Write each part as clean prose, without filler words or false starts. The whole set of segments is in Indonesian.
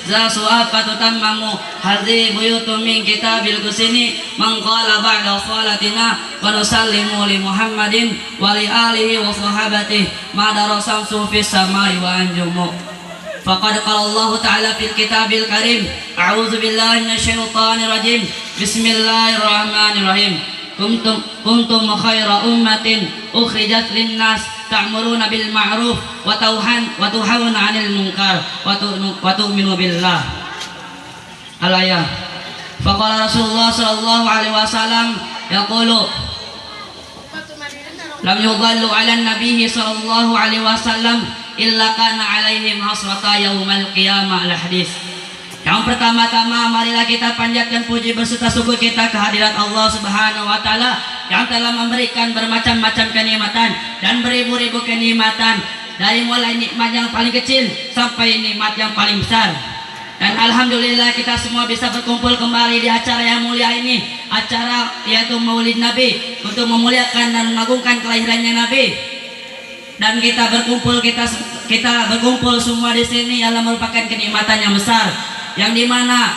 za su'afatu tammamu hadhi buyutu min kitabil kusini man qala ba'da salatina wa nusallimu li Muhammadin wa li alihi wa sahabatihi ma darasam fis samai wa anjumu. Faqad qala Allah ta'ala fil kitabil karim a'udzu billahi minasyaitonir rajim bismillahirrahmanirrahim kuntum khaira ummatin ukhrijat linnas ta'muruna bil ma'ruf wa tuhawuna 'anil munkar wa tu'minu billah. Al-ayah. Faqala Rasulullah sallallahu alaihi wasallam yaqulu lam yudallu 'ala an-nabiy sallallahu alaihi wasallam illa kana 'alaihim hasrata yaumal qiyamah. Al-hadis. Yang pertama-tama marilah kita panjatkan puji berserta syukur kita kehadirat Allah Subhanahu wa taala yang telah memberikan bermacam-macam kenikmatan dan beribu-ribu kenikmatan, dari mulai nikmat yang paling kecil sampai nikmat yang paling besar. Dan alhamdulillah kita semua bisa berkumpul kembali di acara yang mulia ini, acara yaitu Maulid Nabi, untuk memuliakan dan mengagungkan kelahirannya Nabi. Dan kita berkumpul semua di sini adalah merupakan kenikmatan yang besar, yang dimana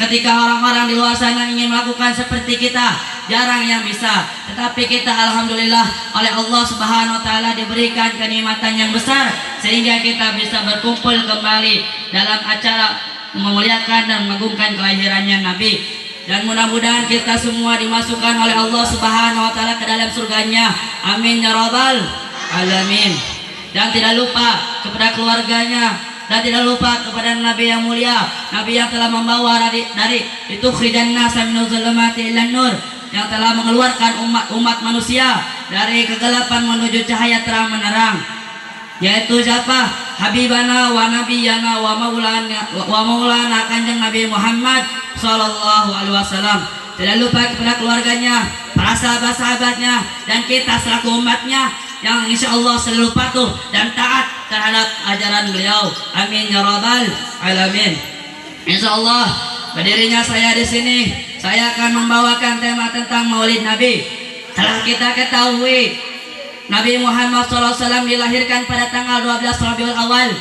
ketika orang-orang di luar sana ingin melakukan seperti kita, jarang yang bisa. Tetapi kita alhamdulillah oleh Allah Subhanahu wa taala diberikan kenikmatan yang besar, sehingga kita bisa berkumpul kembali dalam acara memuliakan dan mengagungkan kelahirannya Nabi. Dan mudah-mudahan kita semua dimasukkan oleh Allah Subhanahu wa taala ke dalam surganya. Amin ya rabbal alamin. Dan tidak lupa kepada keluarganya, dan tidak lupa kepada Nabi yang mulia, Nabi yang telah membawa dari itu khidan nasa minaz zulumati ilan nur, yang telah mengeluarkan umat manusia dari kegelapan menuju cahaya terang menerang, yaitu siapa? Habibana wa nabiyana wa maulana kanjeng Nabi Muhammad sallallahu alaihi wasallam. Tidak lupa kepada keluarganya, para sahabat-sahabatnya, dan kita selaku umatnya yang insya Allah selalu patuh dan taat terhadap ajaran beliau. Amin ya rabbal alamin. Insya Allah berdirinya saya di sini, saya akan membawakan tema tentang Maulid Nabi. Telah kita ketahui Nabi Muhammad SAW dilahirkan pada tanggal 12 Rabiul Awal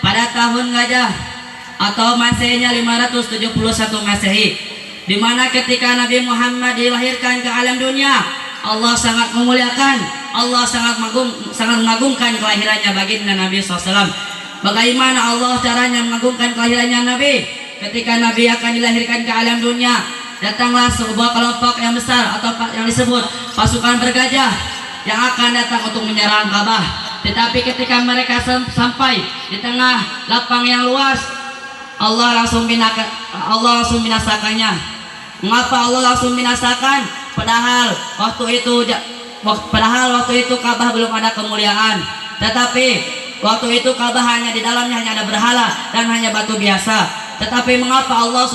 pada tahun Gajah atau Masehinya 571 Masehi, di mana ketika Nabi Muhammad dilahirkan ke alam dunia, Allah sangat memuliakan, Allah sangat mengagungkan kelahirannya baginda Nabi SAW. Bagaimana Allah caranya mengagungkan kelahirannya Nabi? Ketika Nabi akan dilahirkan ke alam dunia, datanglah sebuah kelompok yang besar atau yang disebut pasukan bergajah yang akan datang untuk menyerang Ka'bah. Tetapi ketika mereka sampai di tengah lapang yang luas, Allah langsung binasakannya. Mengapa Allah langsung binasakan? Padahal waktu itu Ka'bah belum ada kemuliaan. Tetapi waktu itu Ka'bah hanya di dalamnya hanya ada berhala dan hanya batu biasa. Tetapi mengapa Allah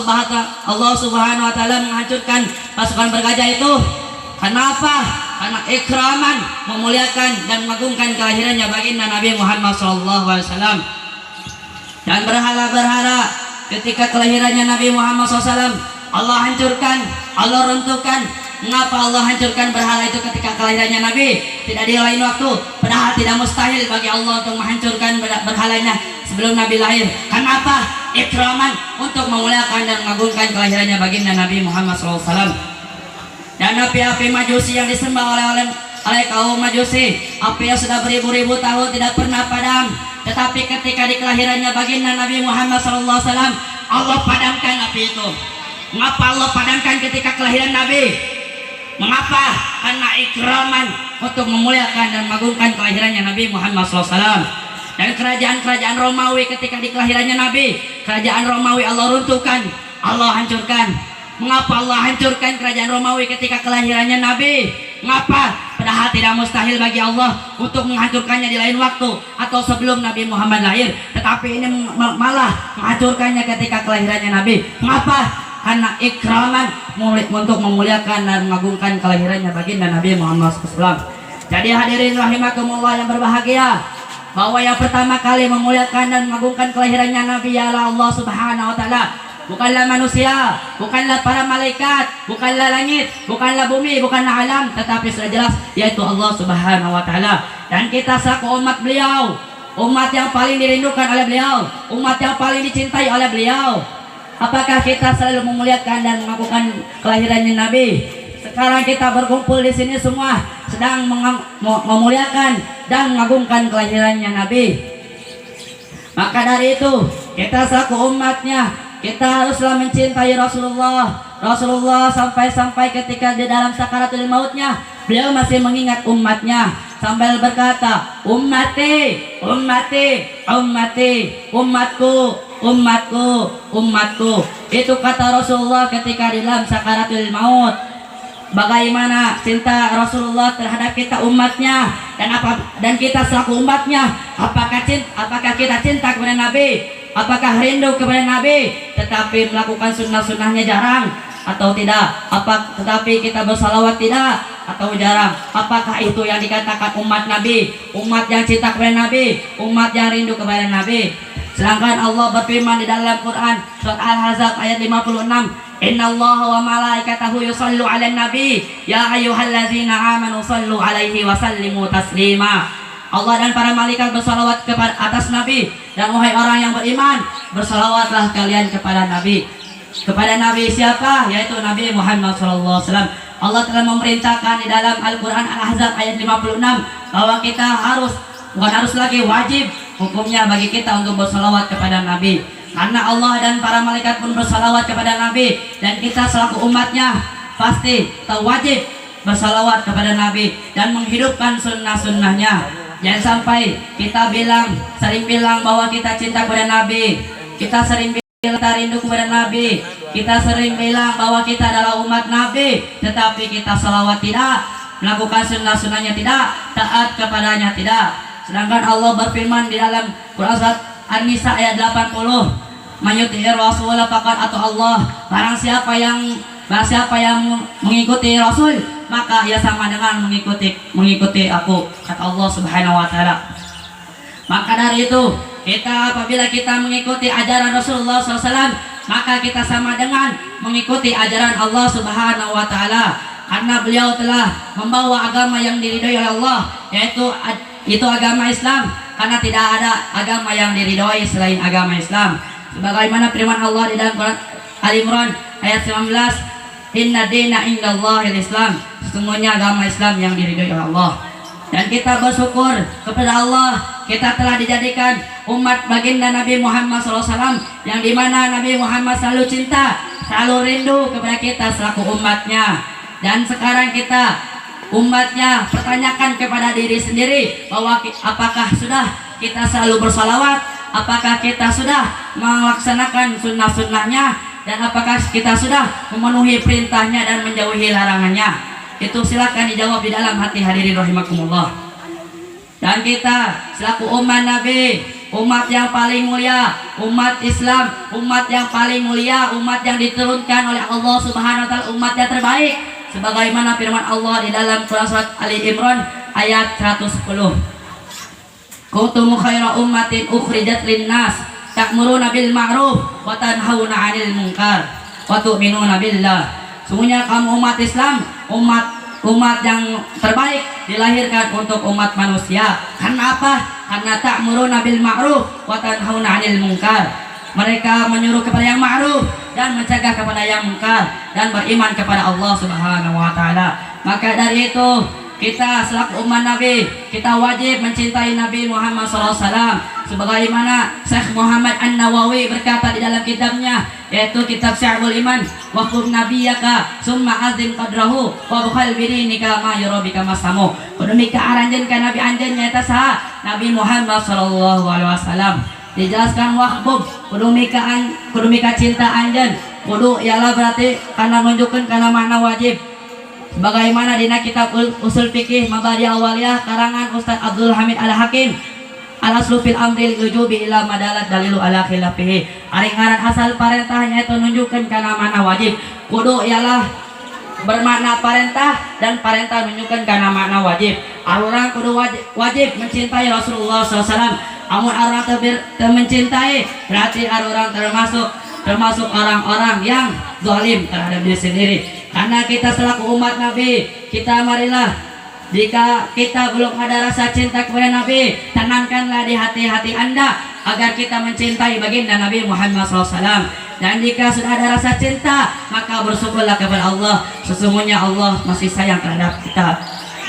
Subhanahu wa taala menghancurkan pasukan bergajah itu? Kenapa? Karena ikraman, memuliakan dan mengagungkan kelahirannya baginda Nabi Muhammad SAW. Dan berhala-berhala ketika kelahirannya Nabi Muhammad SAW Allah hancurkan, Allah runtuhkan. Mengapa Allah hancurkan berhala itu ketika kelahirannya Nabi? Tidak di lain waktu. Padahal tidak mustahil bagi Allah untuk menghancurkan berhalanya sebelum Nabi lahir. Kenapa? Ikraman, untuk memuliakan dan mengagungkan kelahirannya baginda Nabi Muhammad SAW. Dan api-api Majusi yang disembah oleh kaum Majusi, api yang sudah beribu-ribu tahun tidak pernah padam. Tetapi ketika di kelahirannya baginda Nabi Muhammad SAW, Allah padamkan api itu. Mengapa Allah padamkan ketika kelahiran Nabi? Mengapa? Karena ikraman, untuk memuliakan dan mengagungkan kelahirannya Nabi Muhammad SAW. Dan kerajaan-kerajaan Romawi ketika di kelahirannya Nabi, kerajaan Romawi Allah runtuhkan, Allah hancurkan. Mengapa Allah hancurkan kerajaan Romawi ketika kelahirannya Nabi? Mengapa? Padahal tidak mustahil bagi Allah untuk menghancurkannya di lain waktu atau sebelum Nabi Muhammad lahir. Tetapi ini malah menghancurkannya ketika kelahirannya Nabi. Mengapa? Karena ikraman, untuk memuliakan dan mengagungkan kelahirannya baginda Nabi Muhammad SAW. Jadi hadirin rahimakumullah yang berbahagia, bahwa yang pertama kali memuliakan dan mengagungkan kelahirannya Nabi ialah Allah Subhanahu wa taala. Bukanlah manusia, bukanlah para malaikat, bukanlah langit, bukanlah bumi, bukanlah alam, tetapi sudah jelas yaitu Allah Subhanahu wa taala. Dan kita selaku umat beliau umat yang paling dirindukan oleh beliau, umat yang paling dicintai oleh beliau. Apakah kita selalu memuliakan dan mengakukan kelahirannya Nabi? Sekarang kita berkumpul di sini semua sedang memuliakan dan mengagungkan kelahirannya Nabi. Maka dari itu, kita selaku umatnya, kita haruslah mencintai Rasulullah sampai ketika di dalam sakaratul mautnya, beliau masih mengingat umatnya sambil berkata, ummati, ummati, ummati, umatku, umatku, umatku. Itu kata Rasulullah ketika di dalam sakaratul maut. Bagaimana cinta Rasulullah terhadap kita umatnya, dan kita selaku umatnya, apakah kita cinta kepada Nabi, apakah rindu kepada Nabi, tetapi melakukan sunnah-sunnahnya jarang atau tidak? Tetapi kita bersalawat tidak atau jarang? Apakah itu yang dikatakan umat Nabi, umat yang cinta kepada Nabi, umat yang rindu kepada Nabi? Sedangkan Allah berfirman di dalam Quran surat Al-Ahzab ayat 56, Innallaha wa malaikatahu yusallu 'alan nabi ya ayyuhalladzina amanu sallu 'alaihi wa sallimu taslima. Allah dan para malaikat bersalawat kepada atas Nabi, dan wahai orang yang beriman, bersalawatlah kalian kepada Nabi. Kepada Nabi siapa? Yaitu Nabi Muhammad SAW. Allah telah memerintahkan di dalam Al-Quran Al-Ahzab ayat 56 bahwa kita bukan harus lagi, wajib hukumnya bagi kita untuk bersalawat kepada Nabi. Karena Allah dan para malaikat pun bersalawat kepada Nabi, dan kita selaku umatnya pasti atau wajib bersalawat kepada Nabi dan menghidupkan sunnah-sunnahnya. Jangan sampai kita sering bilang bahwa kita cinta kepada Nabi, kita sering bilang kita rindu kepada Nabi, kita sering bilang bahwa kita adalah umat Nabi, tetapi kita salawat tidak, melakukan sunnah-sunnahnya tidak, taat kepadanya tidak. Sedangkan Allah berfirman di dalam Quran surat An-Nisa ayat 80, Mayuti'ir Rasul faqad atau Allah. Barang siapa yang mengikuti Rasul, maka ia sama dengan mengikuti aku, kata Allah Subhanahu wa taala. Maka dari itu, apabila kita mengikuti ajaran Rasulullah SAW, maka kita sama dengan mengikuti ajaran Allah Subhanahu wa taala. Karena beliau telah membawa agama yang diridhoi oleh Allah, yaitu agama Islam. Karena tidak ada agama yang diridhoi selain agama Islam. Sebagaimana firman Allah di dalam Quran Al-Imran ayat 19, Inna dina indallahil Islam. Sesungguhnya agama Islam yang diridhoi oleh Allah. Dan kita bersyukur kepada Allah, kita telah dijadikan umat baginda Nabi Muhammad SAW, yang dimana Nabi Muhammad selalu cinta, selalu rindu kepada kita selaku umatnya. Dan sekarang kita umatnya pertanyakan kepada diri sendiri bahwa apakah sudah kita selalu bersalawat, apakah kita sudah melaksanakan sunnah-sunnahnya, dan apakah kita sudah memenuhi perintahnya dan menjauhi larangannya. Itu silakan dijawab di dalam hati hadirin rahimakumullah. Dan kita selaku umat Nabi, umat yang paling mulia, umat Islam, umat yang paling mulia, umat yang diturunkan oleh Allah Subhanahu wa taala, umat yang terbaik, sebagaimana firman Allah di dalam surat Ali Imran ayat 110. Kuntum khaira ummatin ukhrijat linnas ta'muruna bil ma'ruf wa tanhauna 'anil munkar wa tu'minuna billah. Sungguhnya kamu umat Islam, umat yang terbaik, dilahirkan untuk umat manusia. Karena apa? Karena ta'muruna bil ma'ruf wa tanhauna 'anil munkar. Mereka menyuruh kepada yang ma'ruf dan mencegah kepada yang munkar, dan beriman kepada Allah Subhanahu wa taala. Maka dari itu, kita selaku umat Nabi, kita wajib mencintai Nabi Muhammad SAW. Sebagaimana Syekh Muhammad An-Nawawi berkata di dalam kitabnya, yaitu kitab Sya'bul Iman, waqum nabiyaka summa azim qadrahu wa bukhal bidinika ma yurabika masamu. Kudumika aranjen ka Nabi anjen nyata saha Nabi Muhammad SAW. Dijelaskan wahbub, kudumika cinta anjen. Kudu ialah berarti karena menunjukkan karena makna wajib. Bagaimana dina kitab usul fikih Mabadi Awaliyah karangan Ustaz Abdul Hamid Al-Hakim, al-aslu fil amril wujubi ila madalat dalilu ala khilafihi. Ari ngaran asal perintahnya itu menunjukkan karena makna wajib. Kudu ialah bermakna perintah, dan perintah menunjukkan karena makna wajib. Orang kudu wajib mencintai Rasulullah SAW. Amun orang mencintai, berarti orang termasuk orang-orang yang zalim terhadap diri sendiri. Karena kita selaku umat Nabi, kita marilah jika kita belum ada rasa cinta kepada Nabi, tanamkanlah di hati-hati Anda agar kita mencintai baginda Nabi Muhammad SAW. Dan jika sudah ada rasa cinta, maka bersyukurlah kepada Allah. Sesungguhnya Allah masih sayang terhadap kita.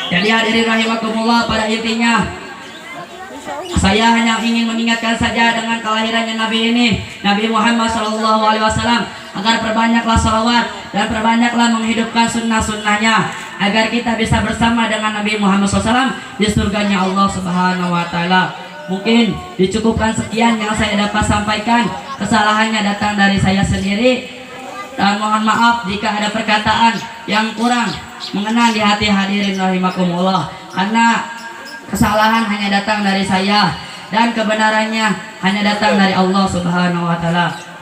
Jadi hadirin rahimakumullah, pada intinya saya hanya ingin mengingatkan saja dengan kelahirannya Nabi ini, Nabi Muhammad SAW, agar perbanyaklah salawat dan perbanyaklah menghidupkan sunnah-sunnahnya, agar kita bisa bersama dengan Nabi Muhammad SAW di surganya Allah Subhanahu Wa Taala. Mungkin dicukupkan sekian yang saya dapat sampaikan. Kesalahannya datang dari saya sendiri, dan mohon maaf jika ada perkataan yang kurang mengenai di hati hadirin rahimakumullah, karena kesalahan hanya datang dari saya dan kebenarannya hanya datang dari Allah Subhanahu Wa Taala.